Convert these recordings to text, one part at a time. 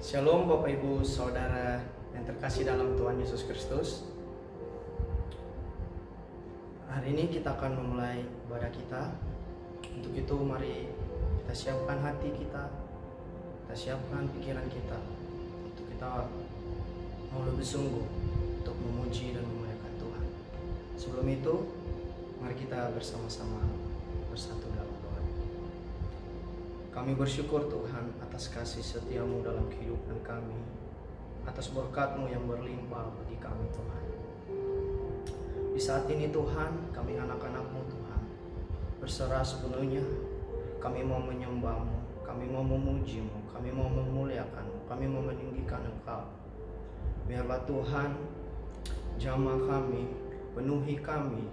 Shalom Bapak Ibu Saudara yang terkasih dalam Tuhan Yesus Kristus. Hari ini kita akan memulai ibadah kita. Untuk itu mari kita siapkan hati kita siapkan pikiran kita, untuk kita mau lebih sungguh untuk memuji dan memuliakan Tuhan. Sebelum itu, mari kita bersama-sama bersatu dalam doa. Kami bersyukur Tuhan atas kasih setia-Mu dalam kehidupan kami, atas berkat-Mu yang berlimpah bagi kami Tuhan. Di saat ini Tuhan, kami anak-anak-Mu Tuhan, berserah sepenuhnya. Kami mau menyembah-Mu, kami mau memuji-Mu, kami mau memuliakan-Mu, kami mau meninggikan Engkau. Biarlah Tuhan jamah kami, penuhi kami,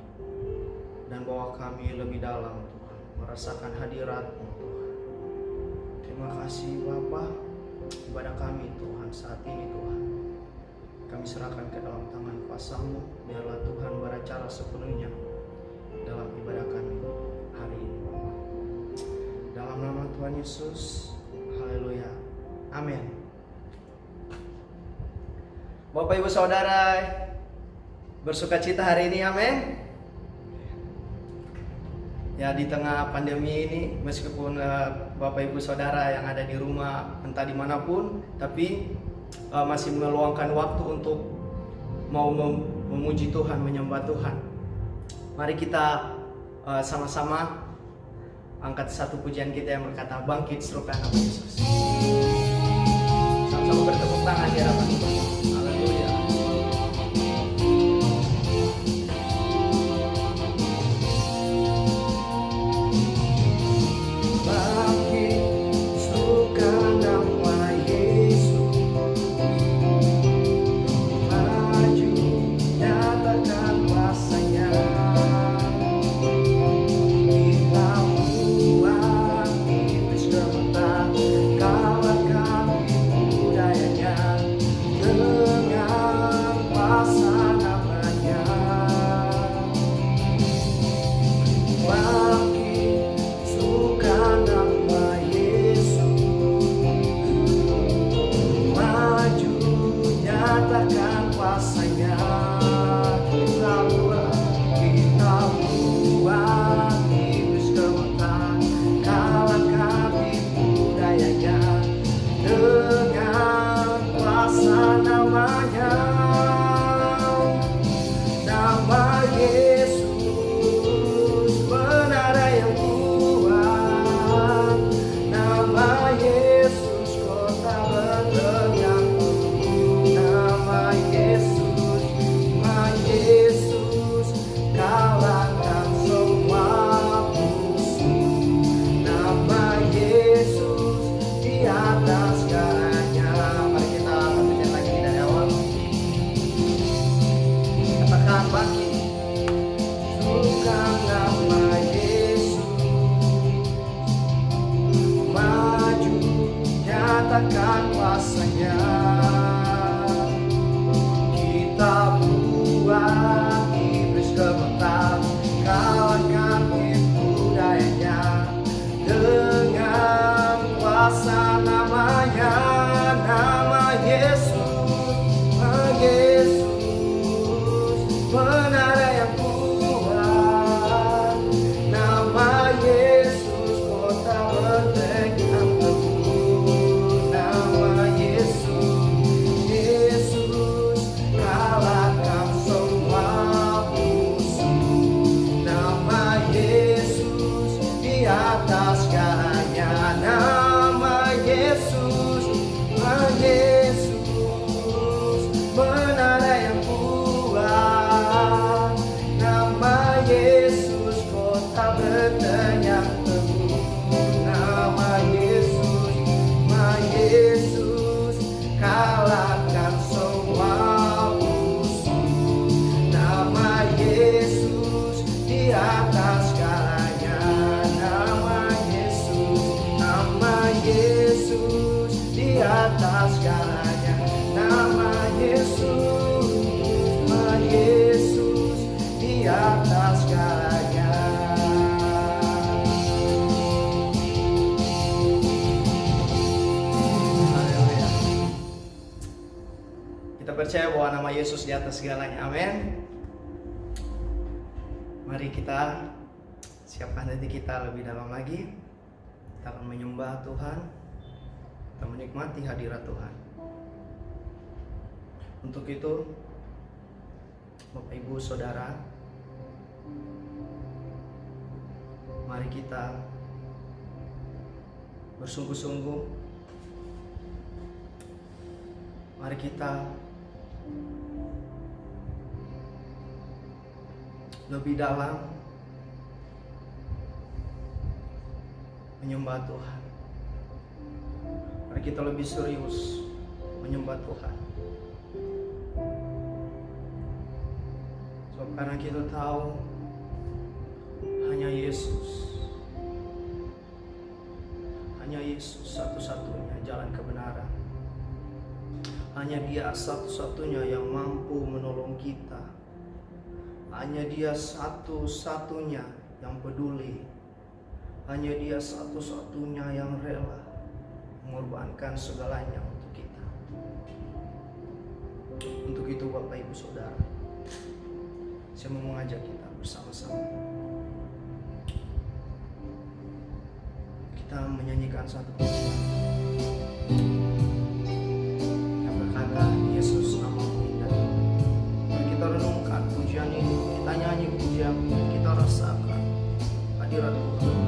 dan bawa kami lebih dalam Tuhan, merasakan hadirat-Mu Tuhan. Terima kasih Bapa, ibadah kami Tuhan saat ini Tuhan, kami serahkan ke dalam tangan kuasa-Mu. Biarlah Tuhan beracara sepenuhnya dalam ibadah kami hari ini Bapa. Dalam nama Tuhan Yesus, haleluya, amin. Bapak Ibu Saudara bersuka cita hari ini, amin. Ya, di tengah pandemi ini, meskipun Bapak Ibu Saudara yang ada di rumah entah dimanapun, tapi masih meluangkan waktu untuk mau memuji Tuhan, menyembah Tuhan. Mari kita sama-sama angkat satu pujian kita yang berkata, bangkit serukan nama Yesus. Sama-sama bertepuk tangan di hadapan Tuhan. Haleluya. percaya bahwa nama Yesus di atas segalanya. Amin. Mari kita siapkan hati kita lebih dalam lagi. Kita akan menyembah Tuhan, kita menikmati hadirat Tuhan. Untuk itu, Bapak Ibu Saudara, mari kita bersungguh-sungguh. Mari kita lebih dalam menyembah Tuhan. Mari kita lebih serius menyembah Tuhan. Sebab karena kita tahu hanya Yesus satu-satunya jalan kebenaran. Hanya Dia satu-satunya yang mampu menolong kita. Hanya Dia satu-satunya yang peduli. Hanya Dia satu-satunya yang rela mengorbankan segalanya untuk kita. Untuk itu Bapak Ibu Saudara, saya mau mengajak kita bersama-sama. Kita menyanyikan satu pujian yang berkata, Yesus namamu indah. Mari kita renungkan pujian ini, kita nyanyi pujian ini, kita rasakan hadirat Tuhan.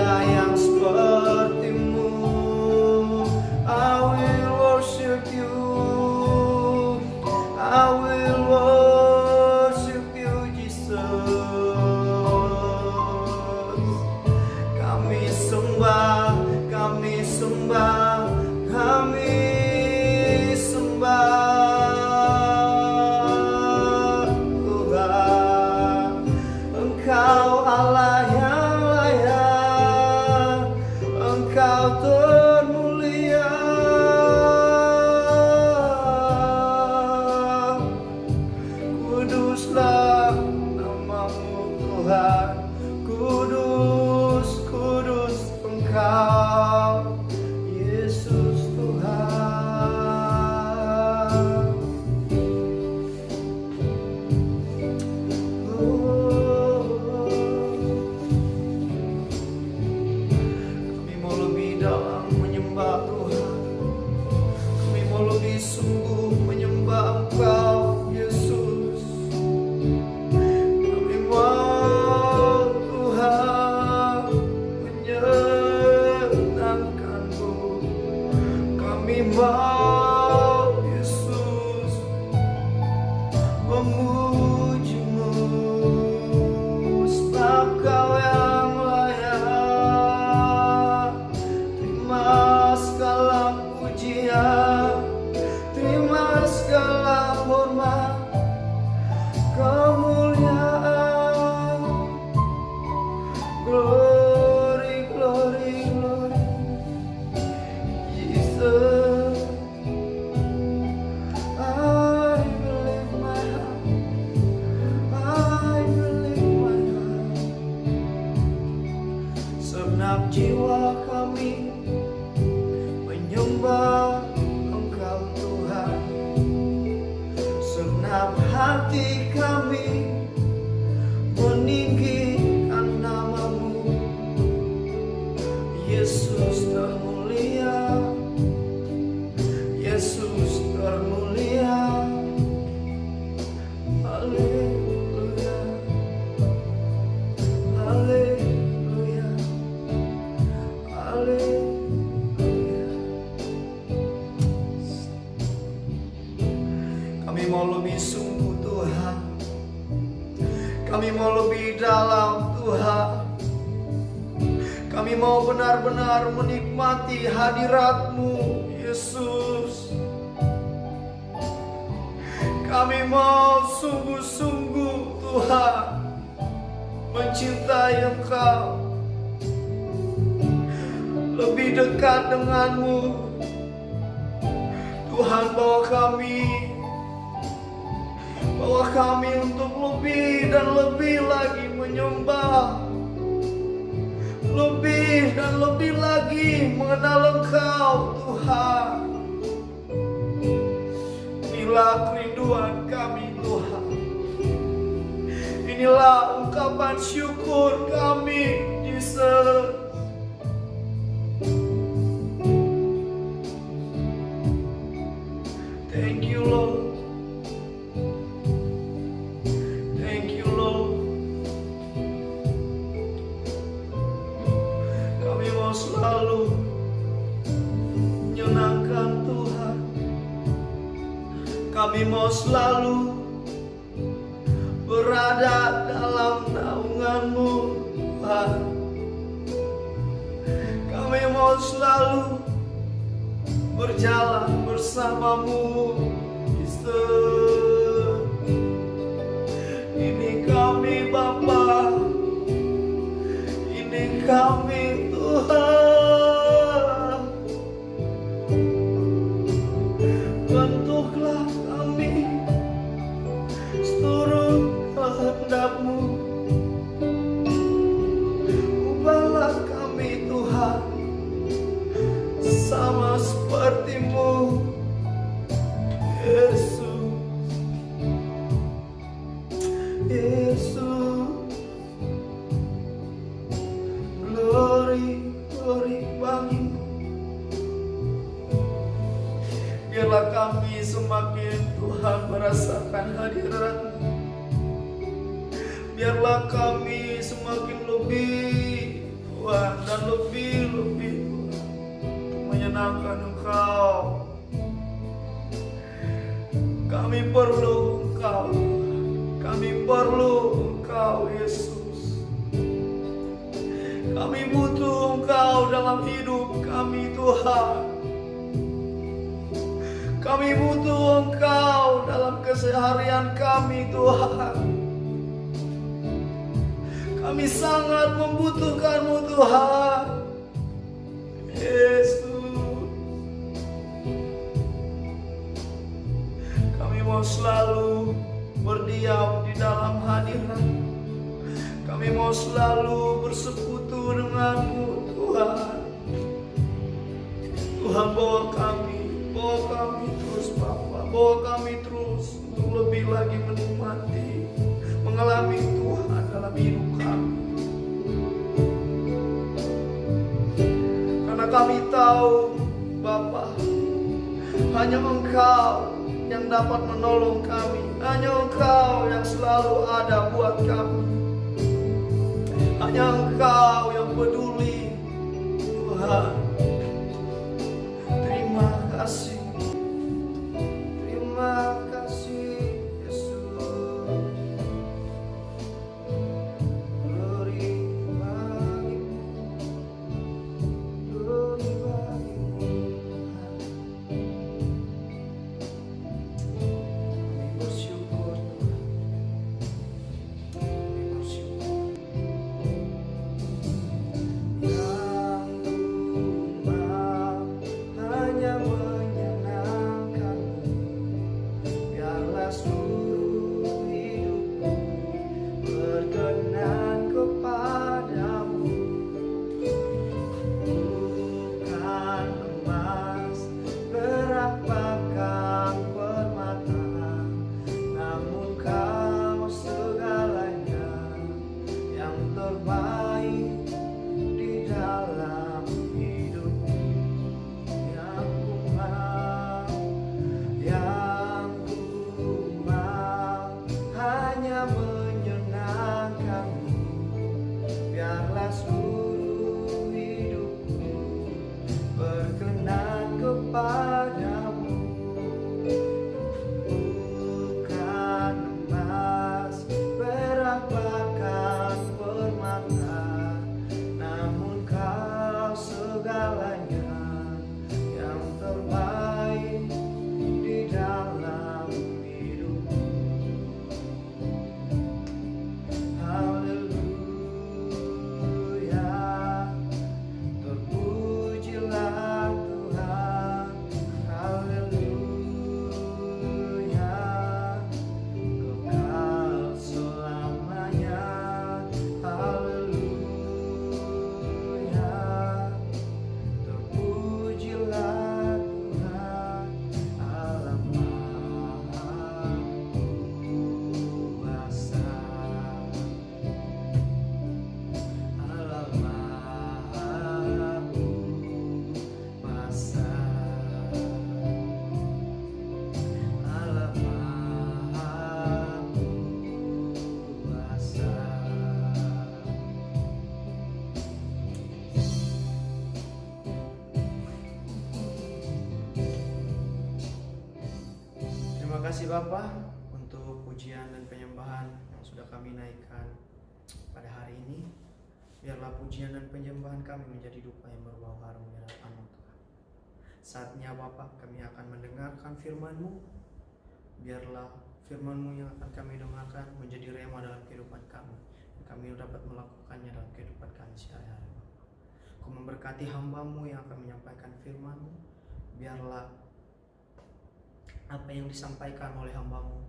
ada yang sepertimu. I will worship you, I will worship you Jesus. Kami sembah, kami sembah, kami sembah Tuhan. Engkau Allah yang layak, Engkau termulia. Kuduslah namamu Tuhan, kudus, kudus Engkau Yesus Tuhan. Kami mau lebih dalam menyembah Tuhan, kami mau lebih sungguh menyembah Engkau Yesus. Kami mau Tuhan menyenangkan-Mu, kami mau Yesus memuji-Mu, sebab Kau yang layak. Terima segala pujian, terima segala hormat, kemuliaan. Glory, glory, glory, Jesus. I believe my heart, I believe my heart. Segenap jiwa kami menyembah Engkau Tuhan, segenap hati kami meninggikan namamu. Yesus termulia, Yesus termulia. Haleluya, haleluya, haleluya. Kami mau lebih sungguh Tuhan, kami mau lebih dalam Tuhan. Kami mau benar-benar menikmati hadirat-Mu Yesus. Kami mau sungguh-sungguh Tuhan mencintai Engkau, lebih dekat dengan-Mu. Tuhan, bawa kami untuk lebih dan lebih lagi menyembah, lebih dan lebih lagi mengenal Engkau Tuhan. Inilah kerinduan kami Tuhan, inilah ungkapan syukur kami Jesus. Thank you Lord, thank you Lord. Kami mau selalu menyenangkan Tuhan, kami mau selalu berada dalam naungan-Mu Tuhan. Kami mau selalu berjalan bersama-Mu Yesus. Ini kami Bapa, ini kami Tuhan. Bentuklah kami seturut kehendak-Mu, ubahlah kami Tuhan sama seperti-Mu Yesus. Yesus, glory, glory bagi-Mu. Biarlah kami semakin Tuhan merasakan hadirat-Mu. Biarlah kami semakin lebih Tuhan dan lebih-lebih untuk menyenangkan Engkau. Kami perlu Engkau, kami perlu Engkau Yesus. Kami butuh Engkau dalam hidup kami Tuhan. Kami butuh Engkau dalam keseharian kami Tuhan. Kami sangat membutuhkan-Mu Tuhan Yesus. Kami mau selalu berdiam di dalam hadirat. Kami mau selalu bersekutu dengan-Mu Tuhan. Tuhan bawa kami terus Bapa, bawa kami terus untuk lebih lagi menikmati, mengalami Tuhan dalam hidup kami. Karena kami tahu Bapa, hanya Engkau yang dapat menolong kami, hanya Engkau yang selalu ada buat kami, hanya Engkau yang peduli Tuhan. Terima kasih, terima kasih Yesus. Glory bagimu, glory bagimu. Kami bersyukur Tuhan, kami bersyukur. Yang tumbang hanya menyenangkan-Mu, biarlah seluruh hidupku berkenan kepadamu. Bukan emas, perak, bahkan permata, namun Kau segalanya yang terbaik di dalam hidupku. Yang ku mau hanya menyenangkan-Mu, biarlah seluruh hidupku berkenan kepadamu. Bukan emas, perak, bahkan permata, namun Kau segalanya yang terbaik di dalam hidupku. Haleluya, terpujilah Tuhan. Haleluya, kekal selamanya. Haleluya, terpujilah Tuhan Allah Maha Kuasa. Allah Maha Kuasa. Allah Maha Kuasa. Terima kasih Bapak untuk pujian dan penyembahan yang sudah kami naikkan pada hari ini. Biarlah pujian dan penyembahan kami menjadi dupa yang berbau harum di hadapan-Mu Tuhan. Saatnya Bapak kami akan mendengarkan firman-Mu. Biarlah firman-Mu yang akan kami dengarkan menjadi rema dalam kehidupan kami. Dan kami dapat melakukannya dalam kehidupan kami sehari-hari Bapak. Kau memberkati hamba-Mu yang akan menyampaikan firman-Mu. Biarlah apa yang disampaikan oleh hamba-Mu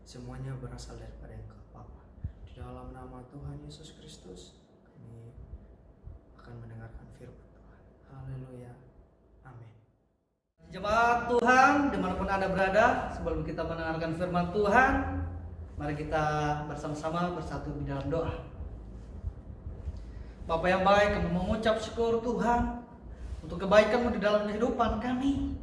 semuanya berasal daripada Engkau Bapa. Di dalam nama Tuhan Yesus Kristus kami akan mendengarkan firman Tuhan. Haleluya. Amin. Jemaat Tuhan, dimanapun Anda berada, sebelum kita mendengarkan firman Tuhan, mari kita bersama-sama bersatu di dalam doa. Bapa yang baik, kami mengucap syukur Tuhan untuk kebaikan-Mu di dalam kehidupan kami.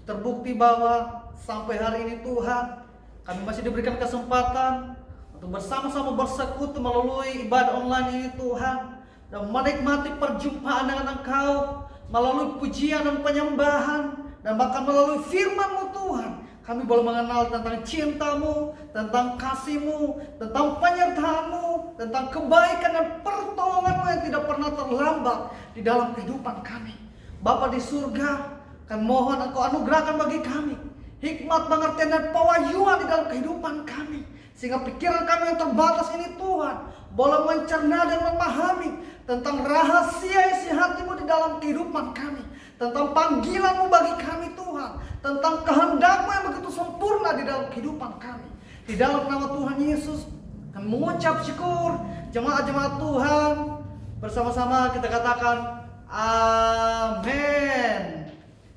Terbukti bahwa sampai hari ini Tuhan, kami masih diberikan kesempatan untuk untuk bersama-sama bersekutu melalui ibadah online ini Tuhan, dan menikmati perjumpaan dengan Engkau melalui pujian dan penyembahan, dan bahkan melalui firman-Mu Tuhan. Kami boleh mengenal tentang cinta-Mu, tentang kasih-Mu, tentang penyertaan-Mu, tentang kebaikan dan pertolongan-Mu yang tidak pernah terlambat di dalam kehidupan kami. Bapa di surga, kami mohon Engkau anugerahkan bagi kami hikmat, pengertian, dan pewahyuan di dalam kehidupan kami, sehingga pikiran kami yang terbatas ini Tuhan boleh mencerna dan memahami tentang rahasia isi hati-Mu di dalam kehidupan kami, tentang panggilan-Mu bagi kami Tuhan, tentang kehendak-Mu yang begitu sempurna di dalam kehidupan kami. Di dalam nama Tuhan Yesus kami mengucap syukur. Jemaat-jemaat Tuhan, bersama-sama kita katakan amin.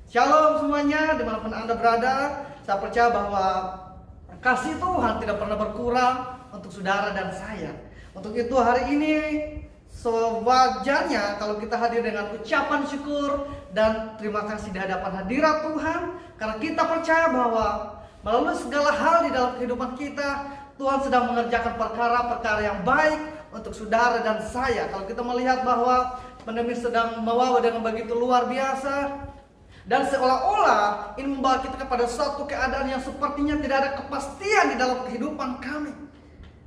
Shalom semuanya dimanapun Anda berada. Saya percaya bahwa kasih Tuhan tidak pernah berkurang untuk saudara dan saya. Untuk itu hari ini sewajarnya kalau kita hadir dengan ucapan syukur dan terima kasih di hadapan hadirat Tuhan, karena kita percaya bahwa melalui segala hal di dalam kehidupan kita, Tuhan sedang mengerjakan perkara-perkara yang baik untuk saudara dan saya. Kalau kita melihat bahwa pandemi sedang membawa dengan begitu luar biasa, dan seolah-olah ini membawa kita kepada suatu keadaan yang sepertinya tidak ada kepastian di dalam kehidupan kami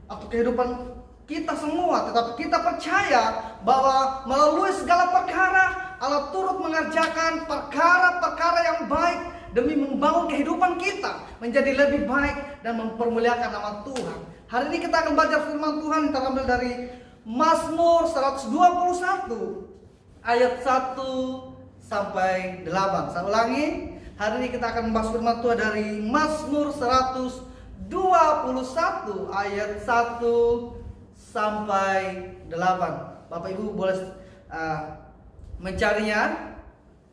atau kehidupan kita semua. Tetapi kita percaya bahwa melalui segala perkara Allah turut mengerjakan perkara-perkara yang baik demi membangun kehidupan kita menjadi lebih baik dan mempermuliakan nama Tuhan. Hari ini kita akan belajar firman Tuhan yang terambil dari Mazmur 121 ayat 1 sampai 8. Saya ulangi, hari ini kita akan membahas firman Tuhan dari Mazmur 121 ayat 1 sampai 8. Bapak Ibu boleh mencarinya,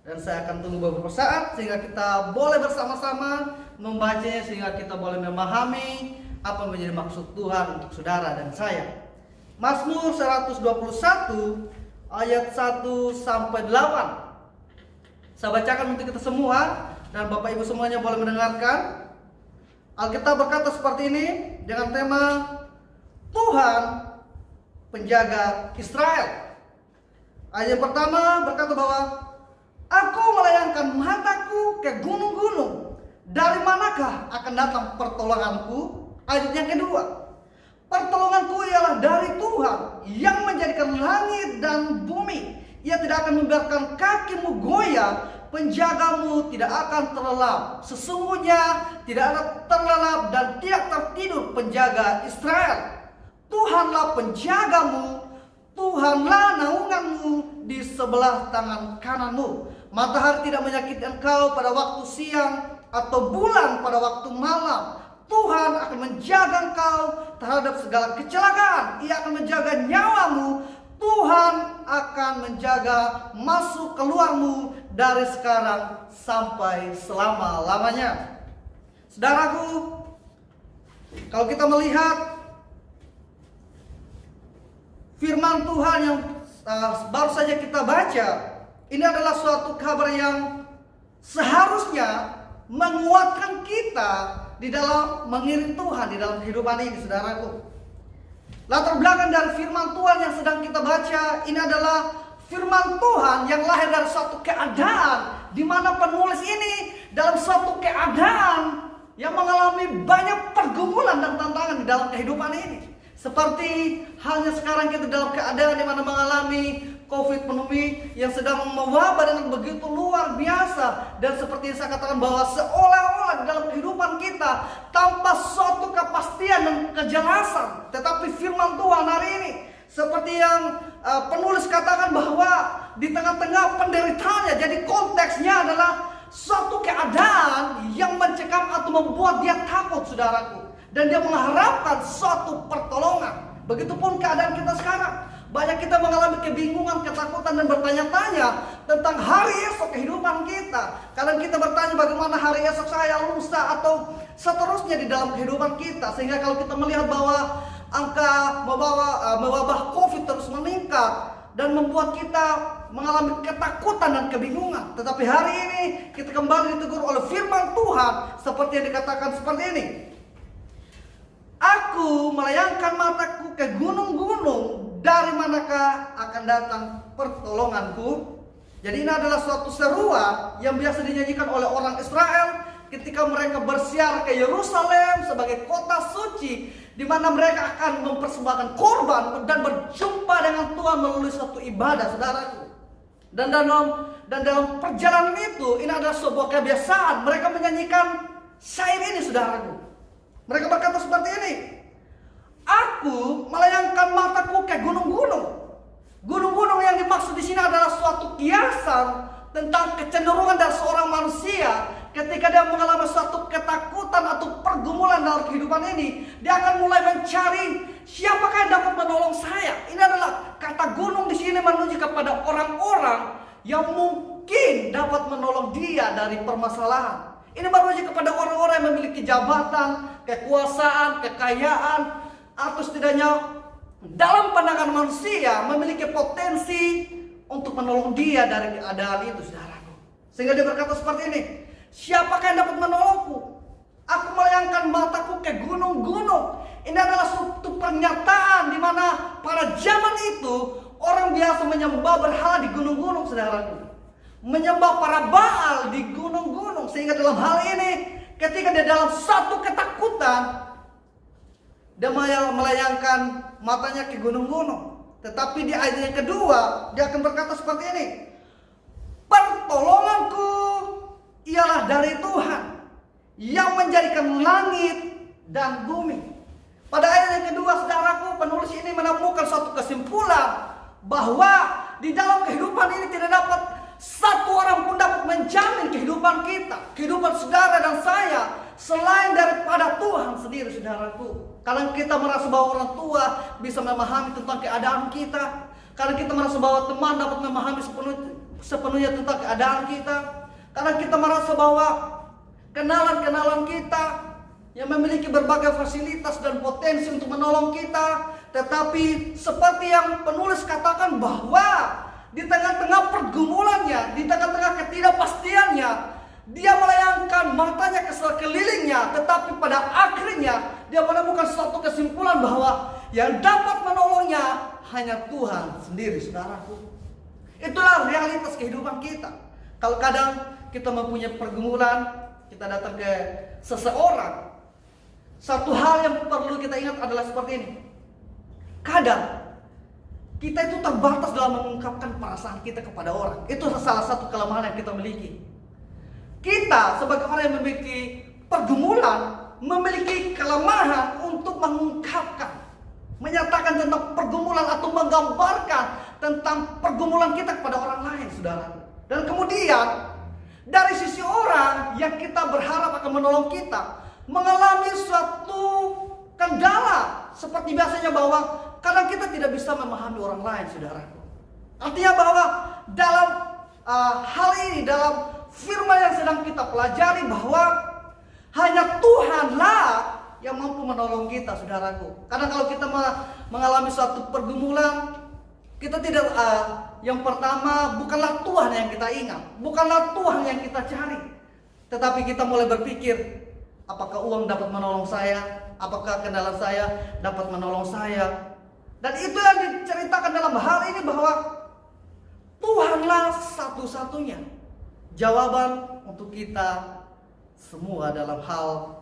dan saya akan tunggu beberapa saat sehingga kita boleh bersama-sama membacanya, sehingga kita boleh memahami apa yang menjadi maksud Tuhan untuk saudara dan saya. Mazmur 121 ayat 1 sampai 8. Saya bacakan untuk kita semua dan Bapak Ibu semuanya boleh mendengarkan. Alkitab berkata seperti ini dengan tema Tuhan penjaga Israel. Ayat pertama berkata bahwa aku melayangkan mataku ke gunung-gunung, dari manakah akan datang pertolonganku? Ayat yang kedua, pertolonganku ialah dari Tuhan yang menjadikan langit dan bumi. Ia tidak akan membiarkan kakimu goyah, penjagamu tidak akan terlelap. Sesungguhnya tidak ada terlelap dan tidak tertidur penjaga Israel. Tuhanlah penjagamu, Tuhanlah naunganmu di sebelah tangan kananmu. Matahari tidak menyakiti engkau pada waktu siang, atau bulan pada waktu malam. Tuhan akan menjaga engkau terhadap segala kecelakaan. Ia akan menjaga nyawamu. Tuhan akan menjaga masuk keluarmu dari sekarang sampai selama-lamanya. Saudaraku, kalau kita melihat firman Tuhan yang baru saja kita baca, ini adalah suatu kabar yang seharusnya menguatkan kita di dalam mengiring Tuhan di dalam kehidupan ini, saudaraku. Latar belakang dari firman Tuhan yang sedang kita baca ini adalah firman Tuhan yang lahir dari suatu keadaan di mana penulis ini dalam suatu keadaan yang mengalami banyak pergumulan dan tantangan di dalam kehidupan ini. Seperti halnya sekarang kita dalam keadaan di mana mengalami COVID pandemi yang sedang mewabah dengan begitu luar biasa, dan seperti yang saya katakan bahwa seolah-olah di dalam kehidupan kita tanpa suatu kepastian dan kejelasan. Tetapi firman Tuhan hari ini seperti yang penulis katakan bahwa di tengah-tengah penderitaannya, jadi konteksnya adalah suatu keadaan yang mencekam atau membuat dia takut, saudaraku, dan dia mengharapkan suatu pertolongan. Begitupun keadaan kita sekarang. Banyak kita mengalami kebingungan, ketakutan, dan bertanya-tanya tentang hari esok kehidupan kita. Kadang kita bertanya bagaimana hari esok saya, lusa, atau seterusnya di dalam kehidupan kita. Sehingga kalau kita melihat bahwa angka mewabah COVID terus meningkat dan membuat kita mengalami ketakutan dan kebingungan. Tetapi hari ini kita kembali ditegur oleh firman Tuhan seperti yang dikatakan seperti ini. Aku melayangkan mataku ke gunung-gunung, dari manakah akan datang pertolonganku? Jadi ini adalah suatu seruan yang biasa dinyanyikan oleh orang Israel ketika mereka bersiar ke Yerusalem sebagai kota suci, di mana mereka akan mempersembahkan korban dan berjumpa dengan Tuhan melalui suatu ibadah, saudaraku. Dan dalam perjalanan itu, ini adalah sebuah kebiasaan mereka menyanyikan syair ini, saudaraku. Mereka berkata seperti ini: aku melayangkan mataku ke gunung-gunung. Gunung-gunung yang dimaksud di sini adalah suatu kiasan tentang kecenderungan dari seorang manusia ketika dia mengalami suatu ketakutan atau pergumulan dalam kehidupan ini. Dia akan mulai mencari siapakah yang dapat menolong saya. Ini adalah kata gunung di sini menuju kepada orang-orang yang mungkin dapat menolong dia dari permasalahan. Ini menuju kepada orang-orang yang memiliki jabatan, kekuasaan, kekayaan, atau setidaknya dalam pandangan manusia memiliki potensi untuk menolong dia dari keadaan itu, saudaraku. Sehingga dia berkata seperti ini: siapakah yang dapat menolongku? Aku melayangkan mataku ke gunung-gunung. Ini adalah suatu pernyataan di mana pada zaman itu orang biasa menyembah berhala di gunung-gunung, saudaraku. Menyembah para Baal di gunung-gunung. Sehingga dalam hal ini, ketika dia dalam satu ketakutan, dia melayangkan matanya ke gunung-gunung. Tetapi di ayat yang kedua, dia akan berkata seperti ini: pertolonganku ialah dari Tuhan yang menjadikan langit dan bumi. Pada ayat yang kedua, saudaraku, penulis ini menemukan suatu kesimpulan bahwa di dalam kehidupan ini tidak dapat satu orang pun dapat menjamin kehidupan kita, kehidupan saudara dan saya, selain daripada Tuhan sendiri, saudaraku. Kalau kita merasa bahwa orang tua bisa memahami tentang keadaan kita, kalau kita merasa bahwa teman dapat memahami sepenuhnya tentang keadaan kita, kalau kita merasa bahwa kenalan-kenalan kita yang memiliki berbagai fasilitas dan potensi untuk menolong kita, tetapi seperti yang penulis katakan bahwa di tengah-tengah pergumulannya, di tengah-tengah ketidakpastiannya, dia melayangkan matanya ke sekelilingnya, tetapi pada akhirnya dia menemukan suatu kesimpulan bahwa yang dapat menolongnya hanya Tuhan sendiri, saudaraku. Itulah realitas kehidupan kita. Kalau kadang kita mempunyai pergumulan, kita datang ke seseorang, satu hal yang perlu kita ingat adalah seperti ini: kadang kita itu terbatas dalam mengungkapkan perasaan kita kepada orang. Itu salah satu kelemahan yang kita miliki. Kita sebagai orang yang memiliki pergumulan, memiliki kelemahan untuk mengungkapkan, menyatakan tentang pergumulan atau menggambarkan tentang pergumulan kita kepada orang lain, saudara. Dan kemudian dari sisi orang yang kita berharap akan menolong kita mengalami suatu kendala, seperti biasanya bahwa kadang kita tidak bisa memahami orang lain, saudaraku. Artinya bahwa dalam hal ini, dalam firman yang sedang kita pelajari, bahwa hanya Tuhanlah yang mampu menolong kita, saudaraku. Karena kalau kita mengalami suatu pergumulan, kita tidak, yang pertama bukanlah Tuhan yang kita ingat, bukanlah Tuhan yang kita cari, tetapi kita mulai berpikir, apakah uang dapat menolong saya? Apakah kenalan saya dapat menolong saya? Dan itu yang diceritakan dalam hal ini, bahwa Tuhanlah satu-satunya jawaban untuk kita semua dalam hal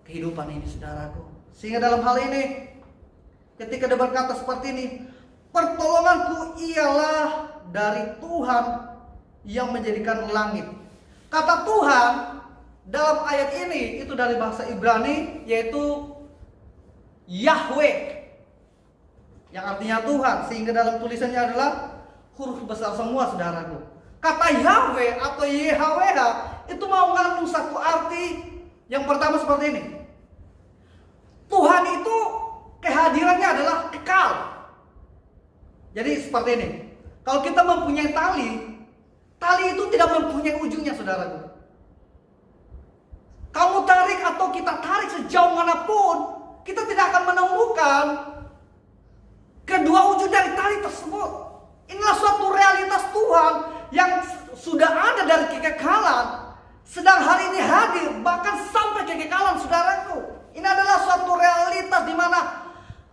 kehidupan ini, saudaraku. Sehingga dalam hal ini, ketika dia berkata seperti ini, pertolonganku ialah dari Tuhan yang menjadikan langit. Kata Tuhan dalam ayat ini itu dari bahasa Ibrani, yaitu Yahweh, yang artinya Tuhan. Sehingga dalam tulisannya adalah huruf besar semua, saudaraku. Kata Yahweh atau YHWH itu mengandung satu arti. Yang pertama seperti ini: Tuhan itu kehadirannya adalah kekal. Jadi seperti ini, kalau kita mempunyai tali itu tidak mempunyai ujungnya, saudaraku. Kamu tarik atau kita tarik sejauh manapun, kita tidak akan menemukan kedua ujung dari tali tersebut. Inilah suatu realitas Tuhan yang sudah ada dari kekekalan, sedang hari ini hadir bahkan sampai kekekalan, saudaraku. Ini adalah suatu realitas di mana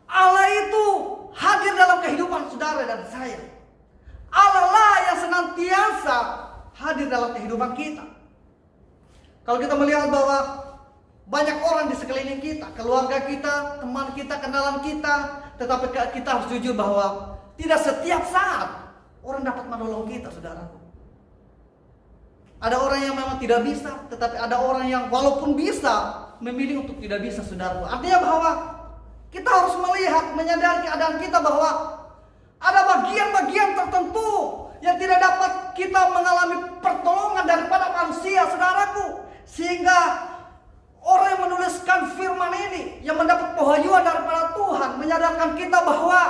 Allah itu hadir dalam kehidupan saudara dan saya. Allah lah yang senantiasa hadir dalam kehidupan kita. Kalau kita melihat bahwa banyak orang di sekeliling kita, keluarga kita, teman kita, kenalan kita, tetapi kita harus jujur bahwa tidak setiap saat orang dapat menolong kita, saudaraku. Ada orang yang memang tidak bisa, tetapi ada orang yang walaupun bisa memilih untuk tidak bisa, saudaraku. Artinya bahwa kita harus melihat, menyadari keadaan kita bahwa ada bagian-bagian tertentu yang tidak dapat kita mengalami pertolongan daripada manusia, saudaraku. Sehingga orang yang menuliskan firman ini, yang mendapat pewahyuan daripada Tuhan, menyadarkan kita bahwa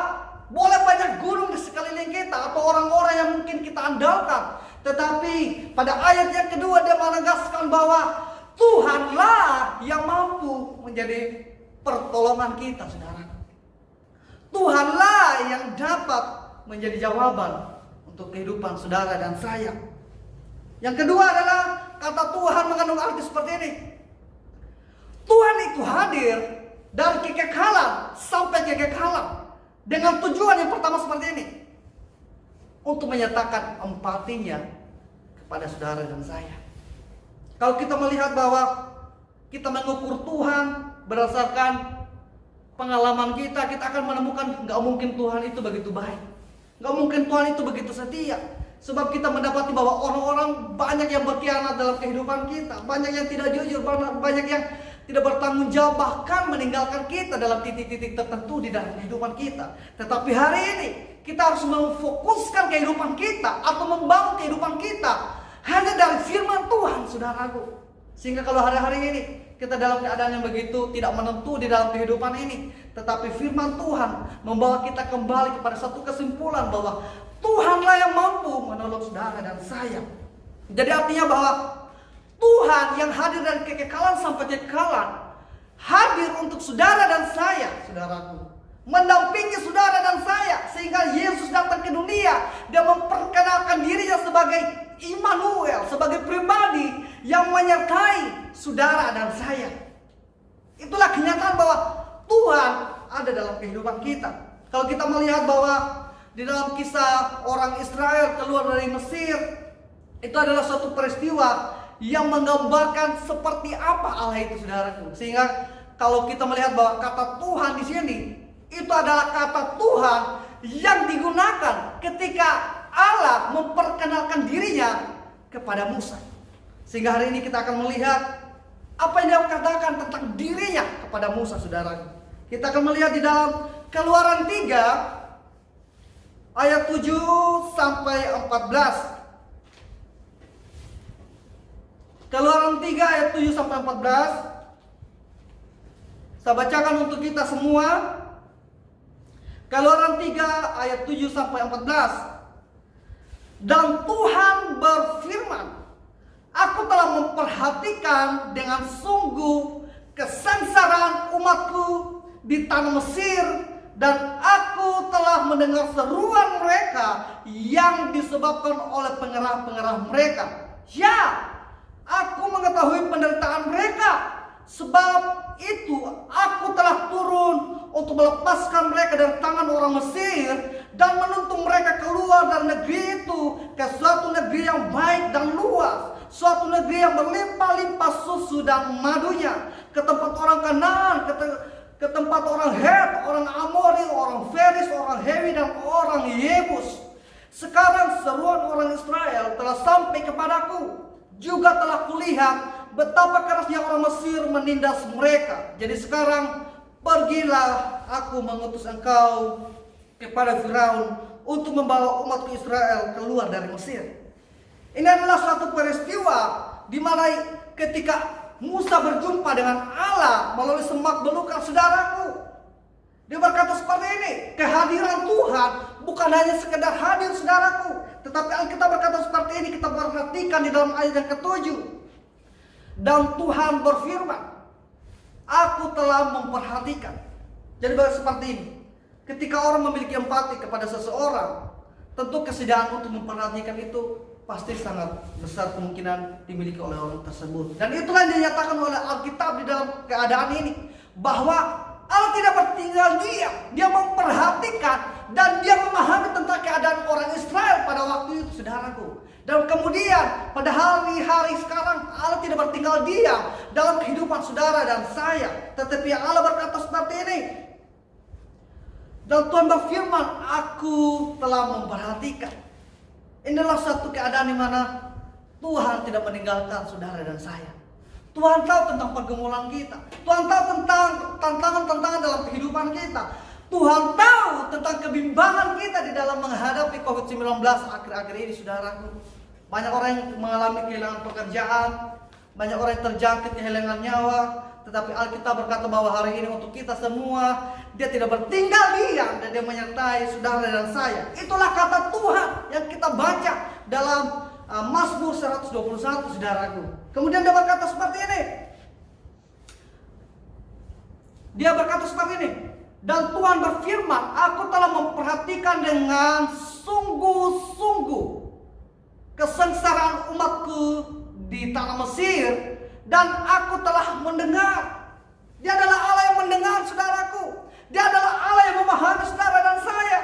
boleh banyak gunung di sekeliling kita atau orang-orang yang mungkin kita andalkan, tetapi pada ayat yang kedua dia menegaskan bahwa Tuhanlah yang mampu menjadi pertolongan kita, saudara. Tuhanlah yang dapat menjadi jawaban untuk kehidupan saudara dan saya. Yang kedua adalah kata Tuhan mengandung arti seperti ini. Tuhan itu hadir dari kekekalan sampai kekekalan dengan tujuan yang pertama seperti ini, untuk menyatakan empatinya kepada saudara dan saya. Kalau kita melihat bahwa kita mengukur Tuhan berdasarkan pengalaman kita, kita akan menemukan nggak mungkin Tuhan itu begitu baik, nggak mungkin Tuhan itu begitu setia. Sebab kita mendapati bahwa orang-orang banyak yang berkhianat dalam kehidupan kita, banyak yang tidak jujur, banyak yang tidak bertanggung jawab, bahkan meninggalkan kita dalam titik-titik tertentu di dalam kehidupan kita. Tetapi hari ini kita harus memfokuskan kehidupan kita atau membangun kehidupan kita hanya dari firman Tuhan, saudaraku. Sehingga kalau hari-hari ini kita dalam keadaan yang begitu tidak menentu di dalam kehidupan ini, tetapi firman Tuhan membawa kita kembali kepada satu kesimpulan bahwa Tuhanlah yang mampu menolong saudara dan saya. Jadi artinya bahwa Tuhan yang hadir dari kekekalan sampai kekekalan, hadir untuk saudara dan saya, saudaraku, mendampingi saudara dan saya, sehingga Yesus datang ke dunia dan memperkenalkan dirinya sebagai Immanuel, sebagai pribadi yang menyertai saudara dan saya. Itulah kenyataan bahwa Tuhan ada dalam kehidupan kita. Kalau kita melihat bahwa di dalam kisah orang Israel keluar dari Mesir, itu adalah suatu peristiwa yang menggambarkan seperti apa Allah itu, saudaraku. Sehingga kalau kita melihat bahwa kata Tuhan di sini itu adalah kata Tuhan yang digunakan ketika Allah memperkenalkan dirinya kepada Musa. Sehingga hari ini kita akan melihat apa yang dia katakan tentang dirinya kepada Musa, saudaraku. Kita akan melihat di dalam Keluaran 3 ayat 7 sampai 14. Keluaran 3 ayat 7 sampai 14. Saya bacakan untuk kita semua. Keluaran 3 ayat 7 sampai 14. Dan Tuhan berfirman, Aku telah memperhatikan dengan sungguh kesengsaraan umatku di tanah Mesir, dan aku telah mendengar seruan mereka yang disebabkan oleh pengerah-pengerah mereka. Ya, aku mengetahui penderitaan mereka. Sebab itu aku telah turun untuk melepaskan mereka dari tangan orang Mesir dan menuntun mereka keluar dari negeri itu ke suatu negeri yang baik dan luas, suatu negeri yang berlimpah-limpah susu dan madunya, ke tempat orang Kanaan, ke tempat orang Het, orang Amori, orang Feris, orang Hewi, dan orang Yebus. Sekarang seruan orang Israel telah sampai kepadaku. Juga telah kulihat betapa kerasnya orang Mesir menindas mereka. Jadi sekarang pergilah, aku mengutus engkau kepada Firaun untuk membawa umatku Israel keluar dari Mesir. Ini adalah suatu peristiwa di mana ketika Musa berjumpa dengan Allah melalui semak belukar, saudaraku. Dia berkata seperti ini, kehadiran Tuhan bukan hanya sekedar hadir, saudaraku, tetapi Alkitab berkata seperti ini. Kita perhatikan di dalam ayat yang ke-7. Dan Tuhan berfirman, Aku telah memperhatikan. Jadi seperti ini, ketika orang memiliki empati kepada seseorang, tentu kesediaan untuk memperhatikan itu pasti sangat besar kemungkinan dimiliki oleh orang tersebut. Dan itulah yang dinyatakan oleh Alkitab di dalam keadaan ini, bahwa Allah tidak bertinggal diam. Dia memperhatikan dan dia memahami tentang keadaan orang Israel pada waktu itu, saudaraku. Dan kemudian pada hari-hari sekarang Allah tidak bertinggal diam dalam kehidupan saudara dan saya. Tetapi Allah berkata seperti ini. Dan Tuhan berfirman, aku telah memperhatikan. Inilah satu keadaan di mana Tuhan tidak meninggalkan saudara dan saya. Tuhan tahu tentang pergumulan kita. Tuhan tahu tentang tantangan-tantangan dalam kehidupan kita. Tuhan tahu tentang kebimbangan kita di dalam menghadapi COVID-19 akhir-akhir ini, saudaraku. Banyak orang yang mengalami kehilangan pekerjaan, banyak orang yang terjangkit kehilangan nyawa. Tetapi Alkitab berkata bahwa hari ini untuk kita semua, Dia tidak bertinggal diam dan Dia menyertai saudara dan saya. Itulah kata Tuhan yang kita baca dalam Mazmur 121, saudaraku. Kemudian Dia berkata seperti ini. Dia berkata seperti ini. Dan Tuhan berfirman, aku telah memperhatikan dengan sungguh-sungguh kesengsaraan umatku di tanah Mesir, dan aku telah mendengar. Dia adalah Allah yang mendengar, saudaraku. Dia adalah Allah yang memahami saudara dan saya.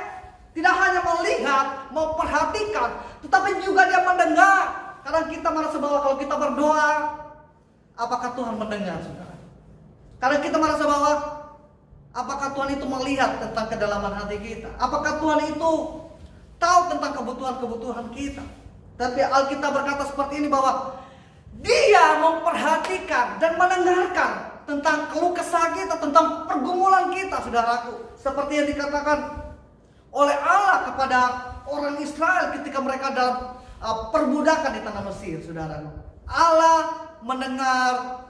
Tidak hanya melihat, memperhatikan, tetapi juga Dia mendengar. Kadang kita merasa bahwa kalau kita berdoa, apakah Tuhan mendengar, saudara? Kadang kita merasa bahwa apakah Tuhan itu melihat tentang kedalaman hati kita? Apakah Tuhan itu tahu tentang kebutuhan-kebutuhan kita? Tapi Alkitab berkata seperti ini bahwa Dia memperhatikan dan mendengarkan tentang keluh kesah kita, tentang pergumulan kita, saudaraku. Seperti yang dikatakan oleh Allah kepada orang Israel ketika mereka dalam perbudakan di tanah Mesir, saudaraku. Allah mendengar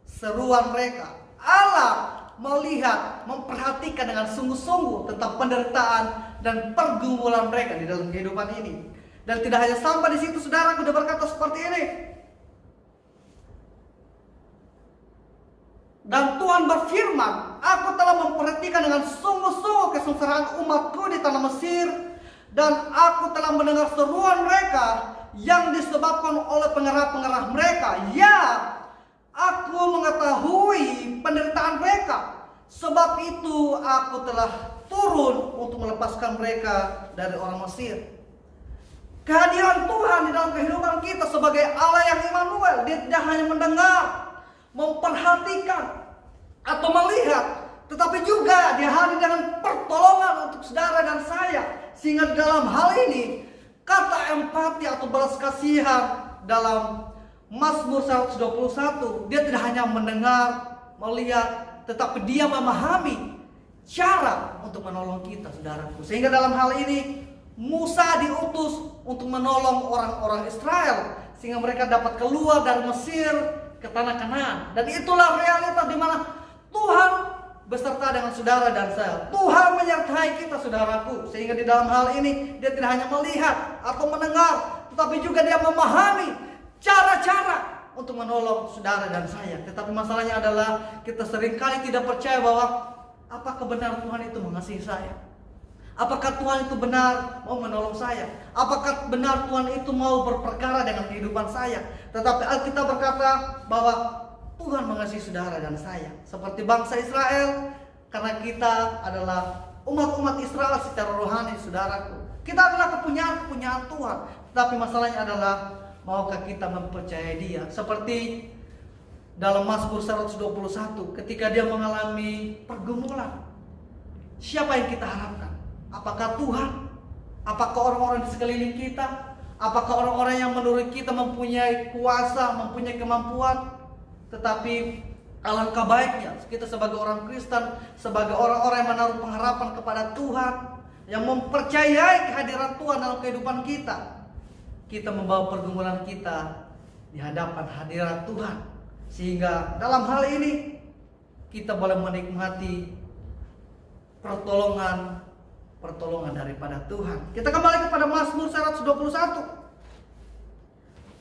seruan mereka. Allah melihat, memperhatikan dengan sungguh-sungguh tentang penderitaan dan pergumulan mereka di dalam kehidupan ini. Dan tidak hanya sampai di situ, saudaraku, Dia berkata seperti ini. Dan Tuhan berfirman, aku telah memperhatikan dengan sungguh-sungguh kesengsaraan umatku di tanah Mesir, dan aku telah mendengar seruan mereka yang disebabkan oleh pengerah-pengerah mereka. Ya, aku mengetahui penderitaan mereka. Sebab itu aku telah turun untuk melepaskan mereka dari orang Mesir. Kehadiran Tuhan di dalam kehidupan kita sebagai Allah yang Immanuel, Dia tidak hanya mendengar, memperhatikan, atau melihat, tetapi juga Dia hadir dengan pertolongan untuk saudara dan saya. Sehingga dalam hal ini, kata empati atau belas kasihan dalam Mazmur 121, Dia tidak hanya mendengar, melihat, tetapi Dia memahami cara untuk menolong kita, saudaraku. Sehingga dalam hal ini Musa diutus untuk menolong orang-orang Israel sehingga mereka dapat keluar dari Mesir ke tanah Kanaan. Dan itulah realita di mana Tuhan beserta dengan saudara dan saya. Tuhan menyertai kita, saudaraku. Sehingga di dalam hal ini Dia tidak hanya melihat atau mendengar, tetapi juga Dia memahami cara-cara untuk menolong saudara dan saya. Tetapi masalahnya adalah kita seringkali tidak percaya bahwa apakah benar Tuhan itu mengasihi saya? Apakah Tuhan itu benar mau menolong saya? Apakah benar Tuhan itu mau berperkara dengan kehidupan saya? Tetapi Alkitab berkata bahwa Tuhan mengasihi saudara dan saya. Seperti bangsa Israel, karena kita adalah umat-umat Israel secara rohani, saudaraku. Kita adalah kepunyaan Tuhan. Tetapi masalahnya adalah maukah kita mempercayai Dia? Seperti dalam Mazmur 121, ketika dia mengalami pergumulan, siapa yang kita harapkan? Apakah Tuhan? Apakah orang-orang di sekeliling kita? Apakah orang-orang yang menurut kita mempunyai kuasa, mempunyai kemampuan? Tetapi alangkah baiknya kita sebagai orang Kristen, sebagai orang-orang yang menaruh pengharapan kepada Tuhan, yang mempercayai kehadiran Tuhan dalam kehidupan kita, kita membawa pergumulan kita di hadapan hadirat Tuhan. Sehingga dalam hal ini kita boleh menikmati pertolongan daripada Tuhan. Kita kembali kepada Mazmur 121.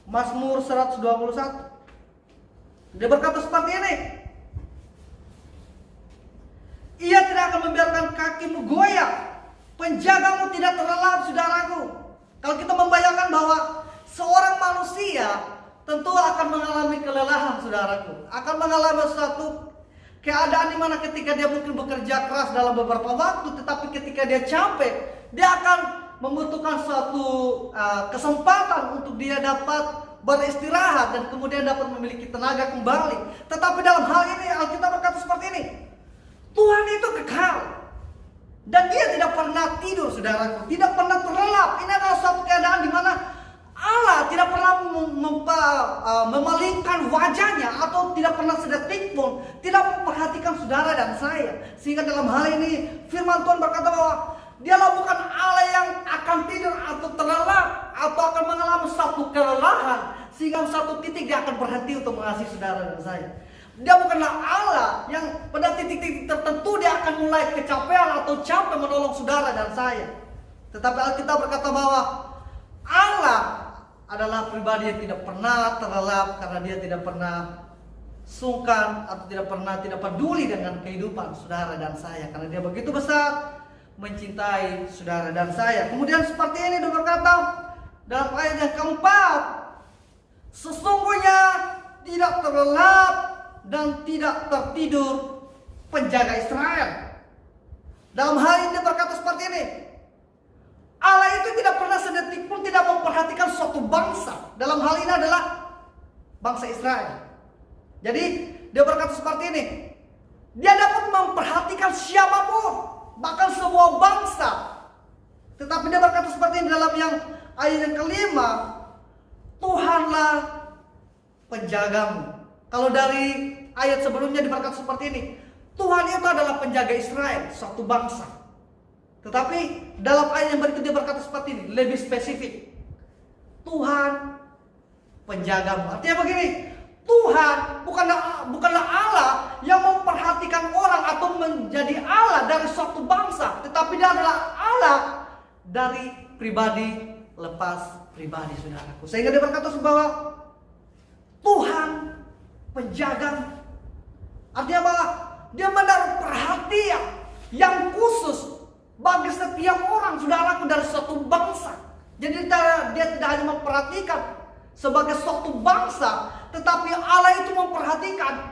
Mazmur 121. Dia berkata seperti ini. Ia tidak akan membiarkan kakimu goyah, penjagamu tidak terlelap, saudaraku. Kalau kita membayangkan bahwa seorang manusia tentu akan mengalami kelelahan, saudaraku, akan mengalami suatu Keadaan dimana ketika dia mungkin bekerja keras dalam beberapa waktu, tetapi ketika dia capek, dia akan membutuhkan suatu kesempatan untuk dia dapat beristirahat dan kemudian dapat memiliki tenaga kembali. Tetapi dalam hal ini Alkitab berkata seperti ini, Tuhan itu kekal dan dia tidak pernah tidur, saudaraku, tidak pernah terlelap. Ini adalah suatu keadaan di mana Allah tidak pernah memalingkan wajahnya atau tidak pernah sedetik pun tidak memperhatikan saudara dan saya. Sehingga dalam hal ini firman Tuhan berkata bahwa Dialah bukan Allah yang akan tidur atau terlelap atau akan mengalami satu kelelahan sehingga satu titik dia akan berhenti untuk mengasihi saudara dan saya. Dia bukanlah Allah yang pada titik-titik tertentu dia akan mulai kecapean atau capek menolong saudara dan saya. Tetapi Alkitab berkata bahwa Allah adalah pribadi yang tidak pernah terlelap karena dia tidak pernah sungkan atau tidak peduli dengan kehidupan saudara dan saya karena dia begitu besar mencintai saudara dan saya. Kemudian seperti ini dia berkata dalam ayat yang keempat, sesungguhnya tidak terlelap dan tidak tertidur penjaga Israel. Dalam hal ini dia berkata seperti ini, Allah itu tidak pernah sedetik pun tidak memperhatikan suatu bangsa. Dalam hal ini adalah bangsa Israel. Jadi dia berkata seperti ini, dia dapat memperhatikan siapapun, bahkan sebuah bangsa. Tetapi dia berkata seperti ini dalam yang ayat yang kelima, Tuhanlah penjagamu. Kalau dari ayat sebelumnya diberkata seperti ini, Tuhan itu adalah penjaga Israel, suatu bangsa. Tetapi dalam ayat yang berikut dia berkata seperti ini, lebih spesifik, Tuhan penjagamu. Artinya begini, Tuhan bukanlah Allah yang memperhatikan orang atau menjadi Allah dari suatu bangsa, tetapi dia adalah Allah dari pribadi lepas pribadi, saudaraku. Sehingga dia berkata bahwa Tuhan penjaga. Artinya bahwa dia menaruh perhatian yang khusus bagi setiap orang, saudaraku, dari suatu bangsa. Jadi dia tidak hanya memperhatikan sebagai suatu bangsa, tetapi Allah itu memperhatikan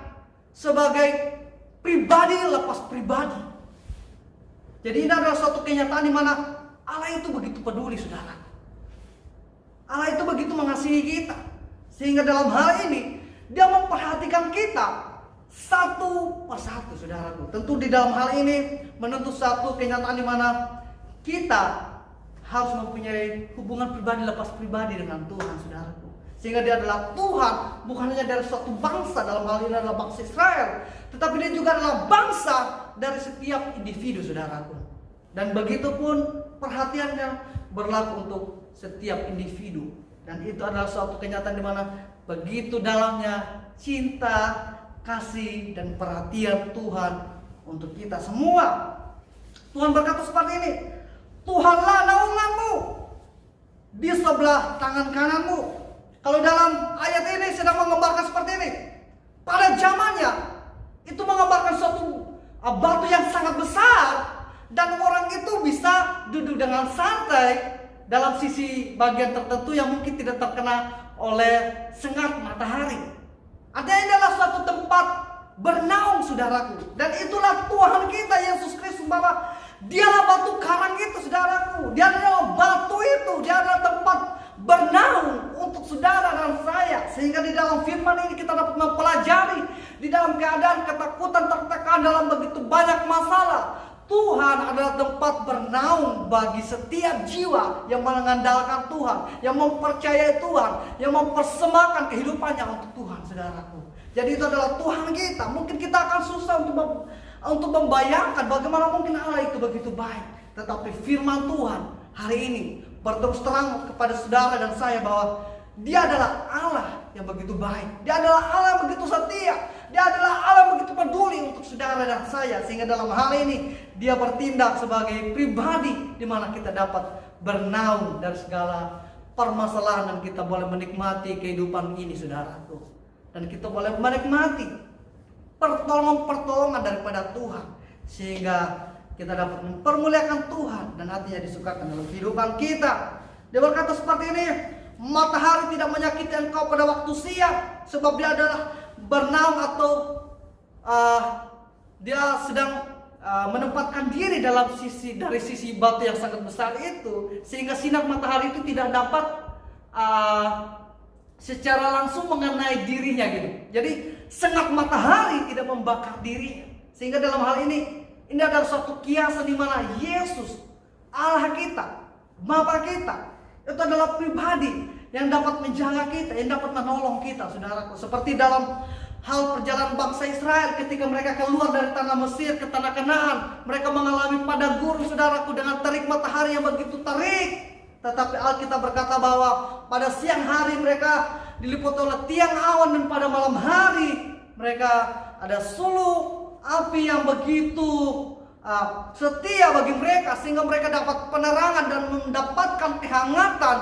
sebagai pribadi lepas pribadi. Jadi ini adalah suatu kenyataan di mana Allah itu begitu peduli, saudara. Allah itu begitu mengasihi kita, sehingga dalam hal ini dia memperhatikan kita satu persatu, saudaraku. Tentu di dalam hal ini menuntut satu kenyataan di mana kita harus mempunyai hubungan pribadi lepas pribadi dengan Tuhan, saudaraku. Sehingga dia adalah Tuhan bukan hanya dari suatu bangsa, dalam hal ini adalah bangsa Israel, tetapi dia juga adalah bangsa dari setiap individu, saudaraku. Dan begitu pun perhatiannya berlaku untuk setiap individu. Dan itu adalah suatu kenyataan di mana begitu dalamnya cinta, kasih, dan perhatian Tuhan untuk kita semua. Tuhan berkata seperti ini, Tuhanlah naunganmu di sebelah tangan kananmu. Kalau dalam ayat ini sedang menggambarkan seperti ini, pada zamannya itu menggambarkan suatu batu yang sangat besar dan orang itu bisa duduk dengan santai dalam sisi bagian tertentu yang mungkin tidak terkena oleh sengat matahari. Artinya ini adalah suatu tempat bernaung, saudaraku. Dan itulah Tuhan kita Yesus Kristus, bahwa dialah batu karang itu, saudaraku. Dia adalah batu itu, dia adalah tempat bernaung untuk saudara dan saya. Sehingga di dalam firman ini kita dapat mempelajari, di dalam keadaan ketakutan, tertekan dalam begitu banyak masalah, Tuhan adalah tempat bernaung bagi setiap jiwa yang mengandalkan Tuhan, yang mempercayai Tuhan, yang mempersembahkan kehidupannya untuk Tuhan, saudaraku. Jadi itu adalah Tuhan kita. Mungkin kita akan susah untuk membayangkan bagaimana mungkin Allah itu begitu baik. Tetapi firman Tuhan hari ini berterus terang kepada saudara dan saya bahwa Dia adalah Allah yang begitu baik. Dia adalah Allah yang begitu setia. Dia adalah Allah yang begitu peduli untuk saudara dan saya. Sehingga dalam hal ini Dia bertindak sebagai pribadi di mana kita dapat bernaung dari segala permasalahan dan kita boleh menikmati kehidupan ini, saudaraku. Dan kita boleh menikmati pertolongan daripada Tuhan, sehingga kita dapat mempermuliakan Tuhan dan hatinya disukakan dalam kehidupan kita. Dia berkata seperti ini, matahari tidak menyakiti engkau pada waktu siang, sebab dia adalah bernaung atau dia sedang menempatkan diri dari sisi batu yang sangat besar itu, sehingga sinar matahari itu tidak dapat secara langsung mengenai dirinya gitu. Jadi sengat matahari tidak membakar dirinya, sehingga dalam hal ini adalah suatu kiasan di mana Yesus, Allah kita, Bapa kita, itu adalah pribadi yang dapat menjaga kita, yang dapat menolong kita, saudaraku. Seperti dalam hal perjalanan bangsa Israel ketika mereka keluar dari tanah Mesir ke tanah Kanaan, mereka mengalami padang gurun, saudaraku, dengan terik matahari yang begitu terik. Tetapi Alkitab berkata bahwa pada siang hari mereka diliputi oleh tiang awan, dan pada malam hari mereka ada suluh api yang begitu setia bagi mereka, sehingga mereka dapat penerangan dan mendapatkan kehangatan,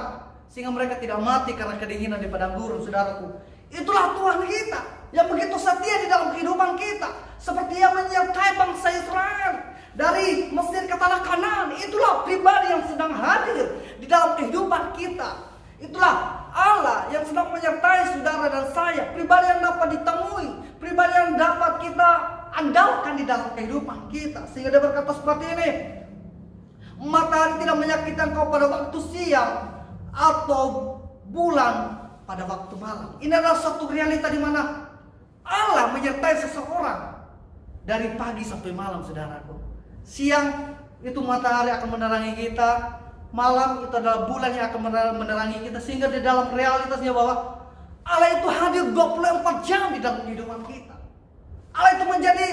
sehingga mereka tidak mati karena kedinginan di padang gurun, saudaraku. Itulah Tuhan kita yang begitu setia di dalam kehidupan kita, seperti yang menyertai bangsa Israel dari Mesir ke tanah Kanaan. Itulah pribadi yang sedang hadir di dalam kehidupan kita. Itulah Allah yang sedang menyertai saudara dan saya, pribadi yang dapat ditemui, pribadi yang dapat kita andalkan di dalam kehidupan kita. Sehingga dia berkata seperti ini, matahari tidak menyakitkan kau pada waktu siang, atau bulan pada waktu malam. Ini adalah suatu realita di mana Allah menyertai seseorang dari pagi sampai malam, saudaraku. Siang itu matahari akan menerangi kita, malam itu adalah bulan yang akan menerangi kita, sehingga di dalam realitasnya bahwa Allah itu hadir 24 jam di dalam kehidupan kita. Allah itu menjadi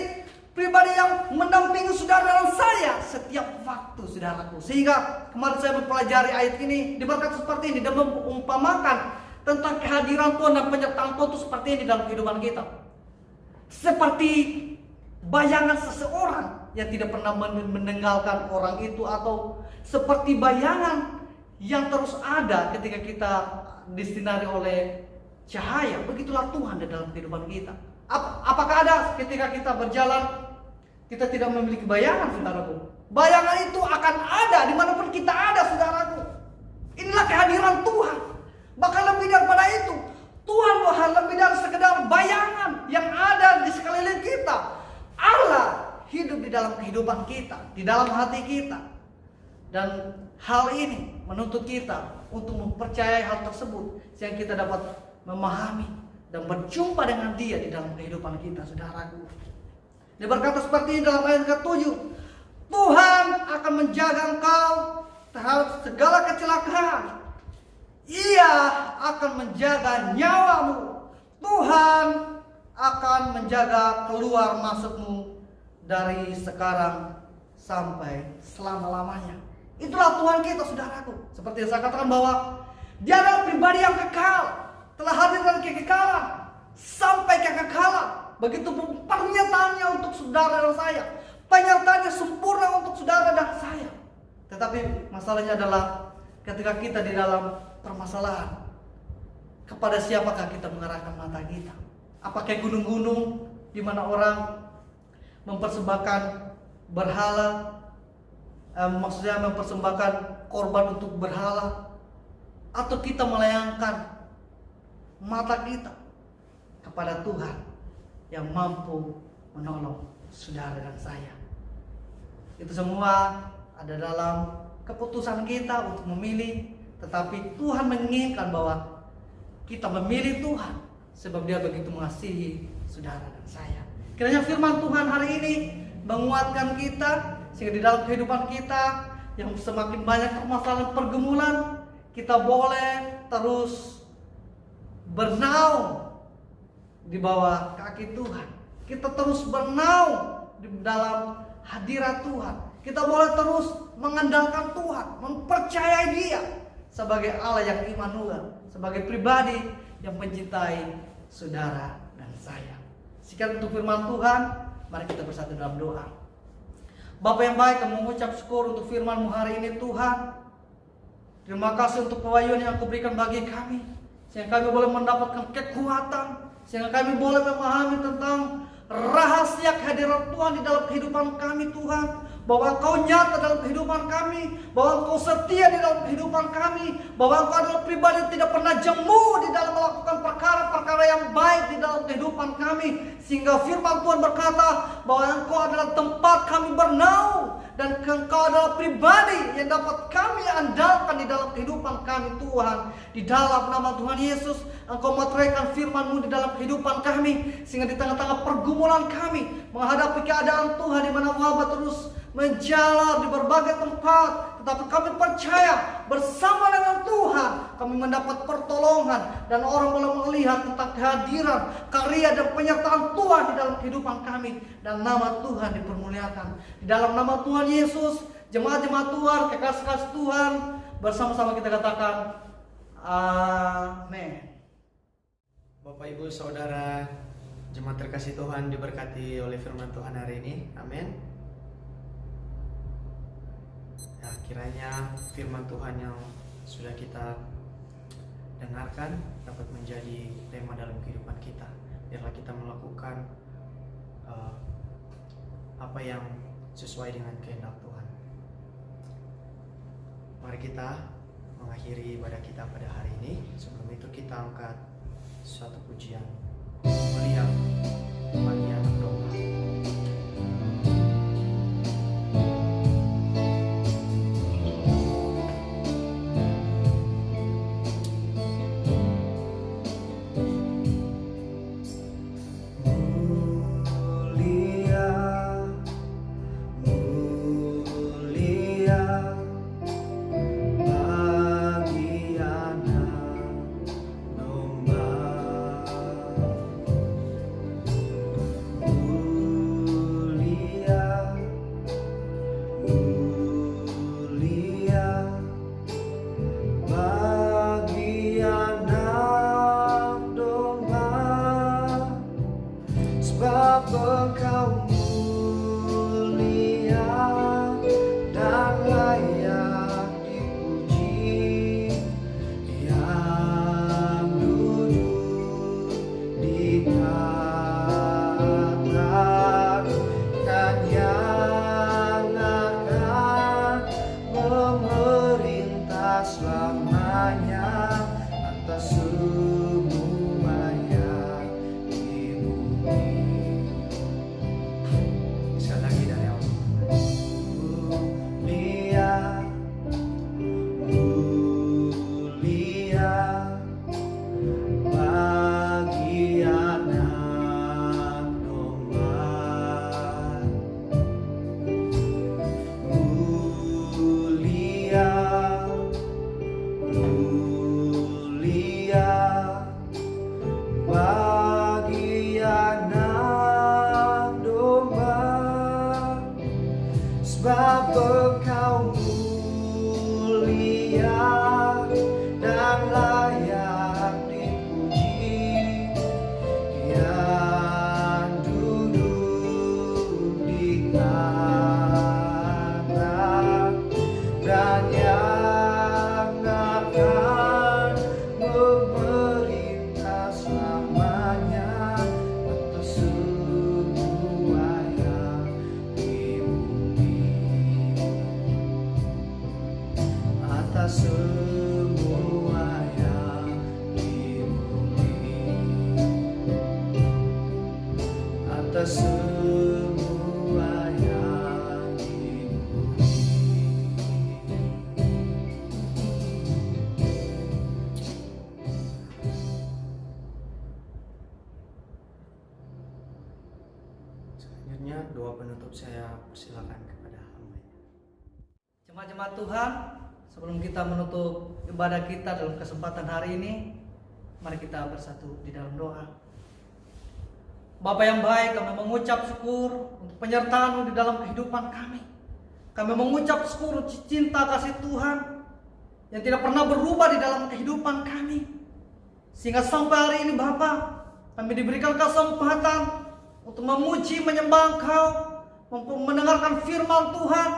pribadi yang mendampingi saudara dan saya setiap waktu, saudaraku. Sehingga kemarin saya mempelajari ayat ini, diberkati seperti ini, dan mengumpamakan tentang kehadiran Tuhan dan penyertaan Tuhan itu seperti ini dalam kehidupan kita. Seperti bayangan seseorang yang tidak pernah meninggalkan orang itu, atau seperti bayangan yang terus ada ketika kita disinari oleh cahaya. Begitulah Tuhan di dalam kehidupan kita. Apakah ada ketika kita berjalan kita tidak memiliki bayangan, saudaraku? Bayangan itu akan ada dimanapun kita ada, saudaraku. Inilah kehadiran Tuhan. Bahkan lebih daripada itu, Tuhan bukan lebih dari sekedar bayangan yang ada di sekeliling kita. Allah hidup di dalam kehidupan kita, di dalam hati kita. Dan hal ini menuntut kita untuk mempercayai hal tersebut, sehingga kita dapat memahami dan berjumpa dengan Dia di dalam kehidupan kita, saudaraku. Dia berkata seperti ini dalam ayat ke-7, Tuhan akan menjaga engkau terhadap segala kecelakaan. Ia akan menjaga nyawamu. Tuhan akan menjaga keluar masukmu dari sekarang sampai selama-lamanya. Itulah Tuhan kita, saudaraku. Seperti yang saya katakan bahwa Dia adalah pribadi yang kekal, telah hadir dari kekekalan sampai kekekalan. Begitu pernyataannya untuk saudara dan saya, penyertaannya sempurna untuk saudara dan saya. Tetapi masalahnya adalah ketika kita di dalam permasalahan, kepada siapakah kita mengarahkan mata kita? Apakah gunung-gunung di mana orang mempersembahkan berhala, maksudnya mempersembahkan korban untuk berhala, atau kita melayangkan mata kita kepada Tuhan yang mampu menolong saudara dan saya? Itu semua ada dalam keputusan kita untuk memilih. Tetapi Tuhan menginginkan bahwa kita memilih Tuhan, sebab Dia begitu mengasihi saudara dan saya. Kiranya firman Tuhan hari ini menguatkan kita, sehingga di dalam kehidupan kita yang semakin banyak permasalahan pergumulan, kita boleh terus bernaung di bawah kaki Tuhan. Kita terus bernaung di dalam hadirat Tuhan. Kita boleh terus mengandalkan Tuhan, mempercayai Dia sebagai Allah yang Immanuel, sebagai pribadi yang mencintai saudara dan saya. Sekian untuk firman Tuhan. Mari kita bersatu dalam doa. Bapa yang baik, kami mengucap syukur untuk firman-Mu hari ini, Tuhan. Terima kasih untuk pewahyuan yang Kau berikan bagi kami, sehingga kami boleh mendapatkan kekuatan, sehingga kami boleh memahami tentang rahasia kehadiran Tuhan di dalam kehidupan kami, Tuhan. bahwa Engkau nyata dalam kehidupan kami, bahwa Engkau setia di dalam kehidupan kami, bahwa Engkau adalah pribadi yang tidak pernah jemu di dalam melakukan perkara-perkara yang baik di dalam kehidupan kami, sehingga firman Tuhan berkata bahwa Engkau adalah tempat kami bernaung, dan Engkau adalah pribadi yang dapat kami andalkan di dalam kehidupan kami Tuhan. Di dalam nama Tuhan Yesus, Engkau meteraikan firman-Mu di dalam kehidupan kami, sehingga di tengah-tengah pergumulan kami menghadapi keadaan Tuhan di mana wabah terus menjalar di berbagai tempat, tetapi kami percaya bersama dengan Tuhan kami mendapat pertolongan, dan orang boleh melihat tentang kehadiran, karya dan penyertaan Tuhan di dalam kehidupan kami, dan nama Tuhan dipermuliakan. Di dalam nama Tuhan Yesus, jemaat-jemaat Tuhan, kekasih-kekasih Tuhan, bersama-sama kita katakan amin. Bapak Ibu Saudara, jemaat terkasih Tuhan, diberkati oleh firman Tuhan hari ini. Amin. Ya, kiranya firman Tuhan yang sudah kita dengarkan dapat menjadi tema dalam kehidupan kita. Biarlah kita melakukan apa yang sesuai dengan kehendak Tuhan. Mari kita mengakhiri ibadah kita pada hari ini. Sebelum itu kita angkat suatu pujian mulia bagi anak domba. Selanjutnya doa penutup saya persilakan kepada hamba. Jemaat-jemaat Tuhan, sebelum kita menutup ibadah kita dalam kesempatan hari ini, mari kita bersatu di dalam doa. Bapa yang baik, kami mengucap syukur untuk penyertaan-Mu di dalam kehidupan kami. Kami mengucap syukur cinta kasih Tuhan yang tidak pernah berubah di dalam kehidupan kami. Sehingga sampai hari ini Bapa, kami diberikan kesempatan untuk memuji, menyembah Engkau, mendengarkan firman Tuhan,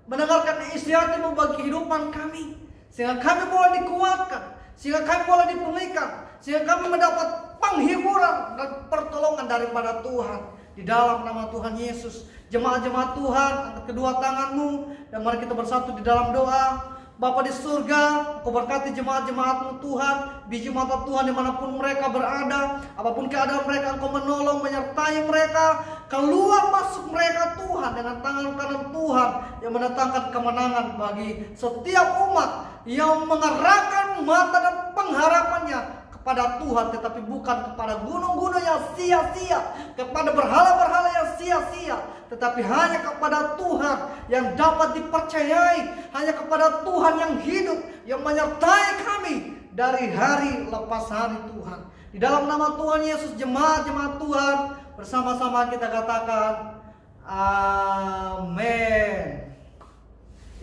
mendengarkan isi hati-Mu bagi kehidupan kami, sehingga kami boleh dikuatkan, sehingga kami boleh dipulihkan, sehingga kami mendapat penghiburan dan pertolongan daripada Tuhan. di dalam nama Tuhan Yesus. Jemaat-jemaat Tuhan, angkat kedua tanganmu dan mari kita bersatu di dalam doa. Bapa di surga, Kau berkati jemaat-jemaat-Mu Tuhan, biji mata Tuhan dimanapun mereka berada, apapun keadaan mereka Engkau menolong, menyertai mereka, keluar masuk mereka Tuhan dengan tangan kanan Tuhan yang mendatangkan kemenangan bagi setiap umat yang mengarahkan mata dan pengharapannya kepada Tuhan, tetapi bukan kepada gunung-gunung yang sia-sia, kepada berhala-berhala yang sia-sia, tetapi hanya kepada Tuhan yang dapat dipercayai, hanya kepada Tuhan yang hidup, yang menyertai kami dari hari lepas hari Tuhan. Di dalam nama Tuhan Yesus, jemaat-jemaat Tuhan, bersama-sama kita katakan amin.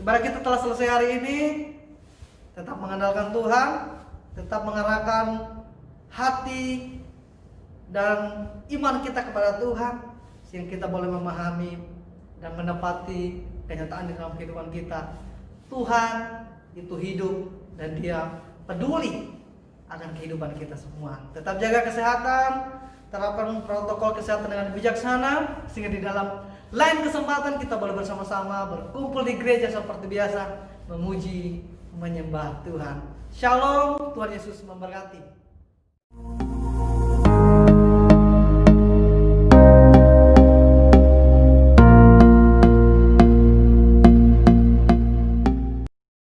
Ibarat kita telah selesai hari ini, tetap mengandalkan Tuhan, tetap mengarahkan hati dan iman kita kepada Tuhan, sehingga kita boleh memahami dan menepati kenyataan di dalam kehidupan kita. Tuhan itu hidup dan Dia peduli akan kehidupan kita semua. Tetap jaga kesehatan, terapkan protokol kesehatan dengan bijaksana, sehingga di dalam lain kesempatan kita boleh bersama-sama berkumpul di gereja seperti biasa, memuji, menyembah Tuhan. Shalom, Tuhan Yesus memberkati.